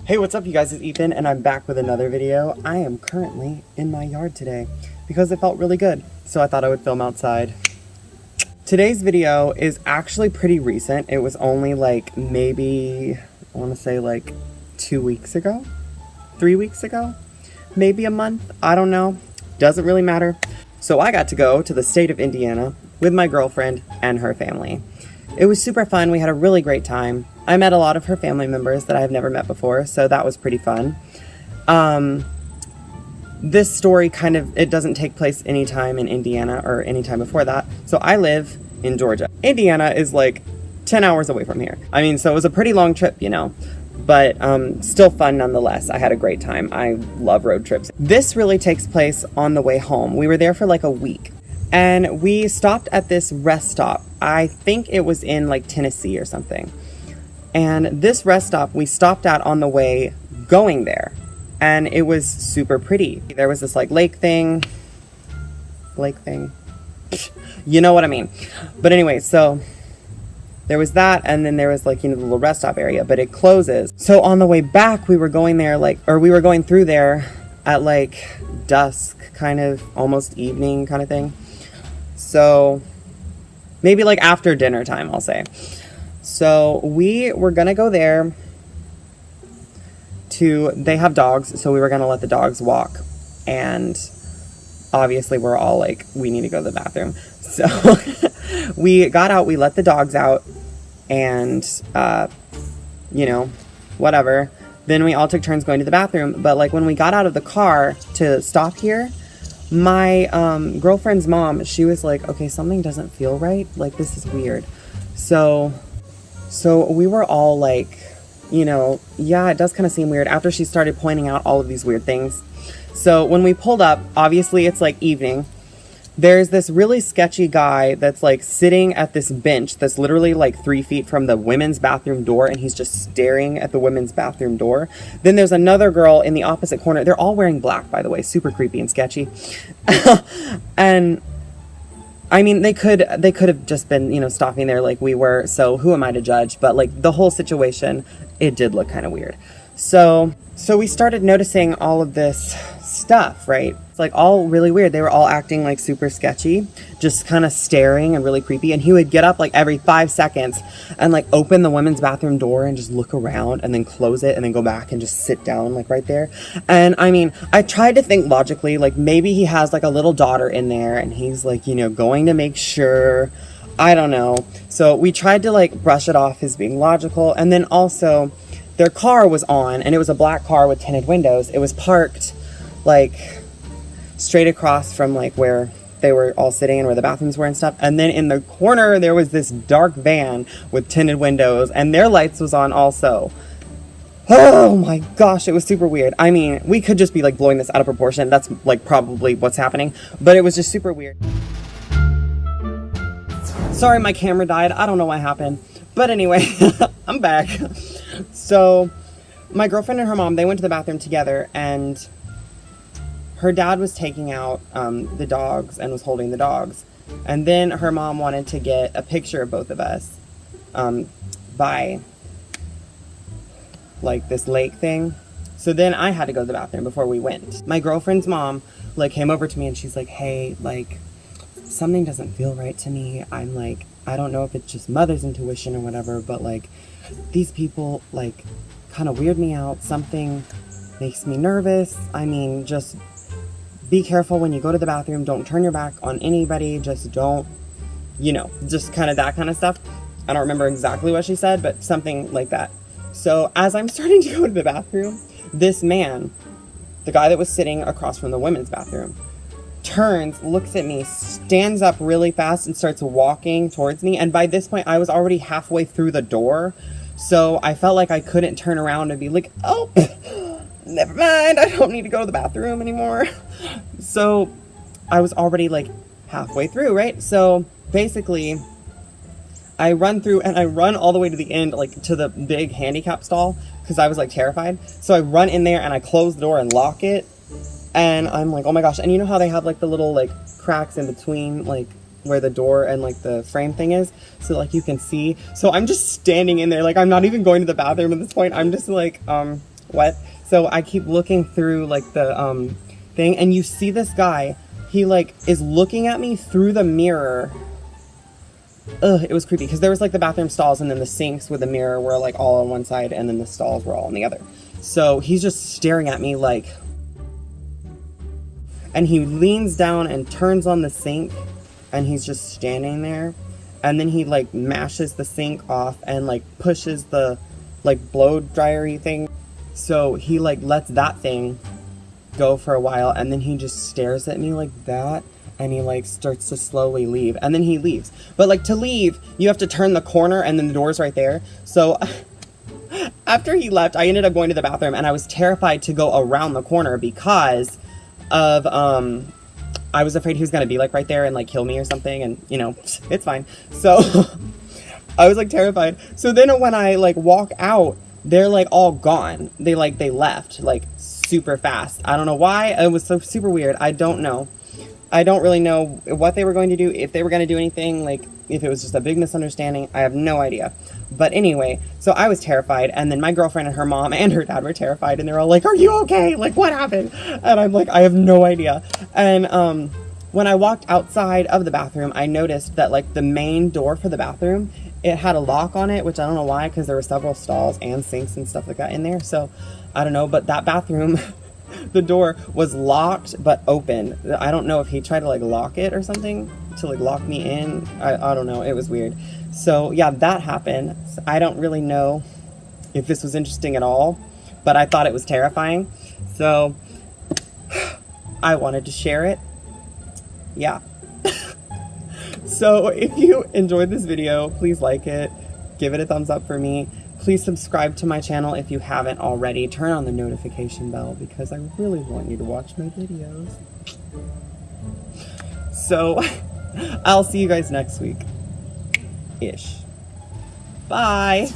Hey, what's up you guys, it's Ethan and I'm back with another video. I am currently in my yard today because it felt really good, so I thought I would film outside. Today's video is actually pretty recent. It was only like maybe, I want to say like 2 weeks ago, 3 weeks ago, maybe a month, I don't know, doesn't really matter. So I got to go to the state of Indiana with my girlfriend and her family. It was super fun, we had a really great time. I met a lot of her family members that I've never met before, so that was pretty fun. This story it doesn't take place anytime in Indiana or anytime before that. So I live in Georgia. Indiana is like 10 hours away from here. I mean, so it was a pretty long trip, you know, but still fun nonetheless. I had a great time. I love road trips. This really takes place on the way home. We were there for like a week. And we stopped at this rest stop. I think it was in like Tennessee or something. And this rest stop we stopped at on the way going there. And it was super pretty. There was this like lake thing. You know what I mean. But anyway, so there was that, and then there was like, you know, the little rest stop area, but it closes. So on the way back, we were going through there at like dusk, kind of almost evening kind of thing. So maybe like after dinner time, I'll say. So we were gonna go there they have dogs, so we were gonna let the dogs walk. And obviously we're all like, we need to go to the bathroom. So we got out, we let the dogs out, and, you know, whatever. Then we all took turns going to the bathroom. But like when we got out of the car to stop here, my girlfriend's mom, she was like, okay, something doesn't feel right. Like, this is weird. So we were all like, you know, yeah, it does kind of seem weird after she started pointing out all of these weird things. So when we pulled up, obviously it's like evening. There's this really sketchy guy that's like sitting at this bench that's literally like 3 feet from the women's bathroom door, and he's just staring at the women's bathroom door. Then there's another girl in the opposite corner. They're all wearing black, by the way, super creepy and sketchy. And I mean, they could have just been, you know, stopping there like we were, so who am I to judge? But like the whole situation, it did look kind of weird. So we started noticing all of this stuff, right? It's like all really weird. They were all acting like super sketchy, just kind of staring and really creepy. And he would get up like every 5 seconds and like open the women's bathroom door and just look around and then close it and then go back and just sit down like right there. And I mean, I tried to think logically, like maybe he has like a little daughter in there and he's like, you know, going to make sure, I don't know. So we tried to like brush it off as being logical. And then also their car was on, and it was a black car with tinted windows. It was parked like straight across from like where they were all sitting and where the bathrooms were and stuff. And then in the corner, there was this dark van with tinted windows, and their lights was on also. Oh my gosh, it was super weird. I mean, we could just be like blowing this out of proportion. That's like probably what's happening, but it was just super weird. Sorry, my camera died. I don't know what happened. But anyway, I'm back. So my girlfriend and her mom, they went to the bathroom together, and her dad was taking out the dogs and was holding the dogs. And then her mom wanted to get a picture of both of us by like this lake thing. So then I had to go to the bathroom before we went. My girlfriend's mom like came over to me and she's like, hey, like something doesn't feel right to me. I'm like, I don't know if it's just mother's intuition or whatever, but like these people like kind of weird me out. Something makes me nervous. I mean, just be careful when you go to the bathroom. Don't turn your back on anybody. Just don't, you know, just kind of that kind of stuff. I don't remember exactly what she said, but something like that. So as I'm starting to go to the bathroom, this man, the guy that was sitting across from the women's bathroom, turns, looks at me, stands up really fast and starts walking towards me. And by this point, I was already halfway through the door. So I felt like I couldn't turn around and be like, oh, never mind, I don't need to go to the bathroom anymore. So I was already like halfway through, right? So basically, I run through and I run all the way to the end, like to the big handicap stall, because I was like terrified. So I run in there and I close the door and lock it. And I'm like, oh my gosh. And you know how they have like the little like cracks in between, like, where the door and like the frame thing is, so like you can see. So I'm just standing in there, like I'm not even going to the bathroom at this point. I'm just like, what? So I keep looking through like the thing, and you see this guy. He like is looking at me through the mirror. Ugh, it was creepy because there was like the bathroom stalls, and then the sinks with the mirror were like all on one side, and then the stalls were all on the other. So he's just staring at me like, and he leans down and turns on the sink, and he's just standing there, and then he like mashes the sink off and like pushes the like blow dryery thing. So he like lets that thing go for a while, and then he just stares at me like that, and he like starts to slowly leave, and then he leaves. But like to leave, you have to turn the corner, and then the door's right there. So after he left, I ended up going to the bathroom, and I was terrified to go around the corner because of I was afraid he was gonna be like right there and like kill me or something, and you know, it's fine. So I was like terrified. So then when I like walk out, they're like all gone. They left like super fast. I don't know why. It was so super weird. I don't know. I don't really know what they were going to do, if they were going to do anything, like if it was just a big misunderstanding. I have no idea. But anyway, so I was terrified, and then my girlfriend and her mom and her dad were terrified, and they're all like, "Are you okay? Like, what happened?" And I'm like, I have no idea. And when I walked outside of the bathroom, I noticed that like the main door for the bathroom, it had a lock on it, which I don't know why, because there were several stalls and sinks and stuff like that in there. So I don't know, but that bathroom the door was locked but open. I don't know if he tried to like lock it or something to like lock me in. I don't know. It was weird. So yeah, that happened. So I don't really know if this was interesting at all, but I thought it was terrifying. So I wanted to share it. Yeah. So if you enjoyed this video, please like it, give it a thumbs up for me. Please subscribe to my channel if you haven't already. Turn on the notification bell because I really want you to watch my videos. So I'll see you guys next week. Ish. Bye.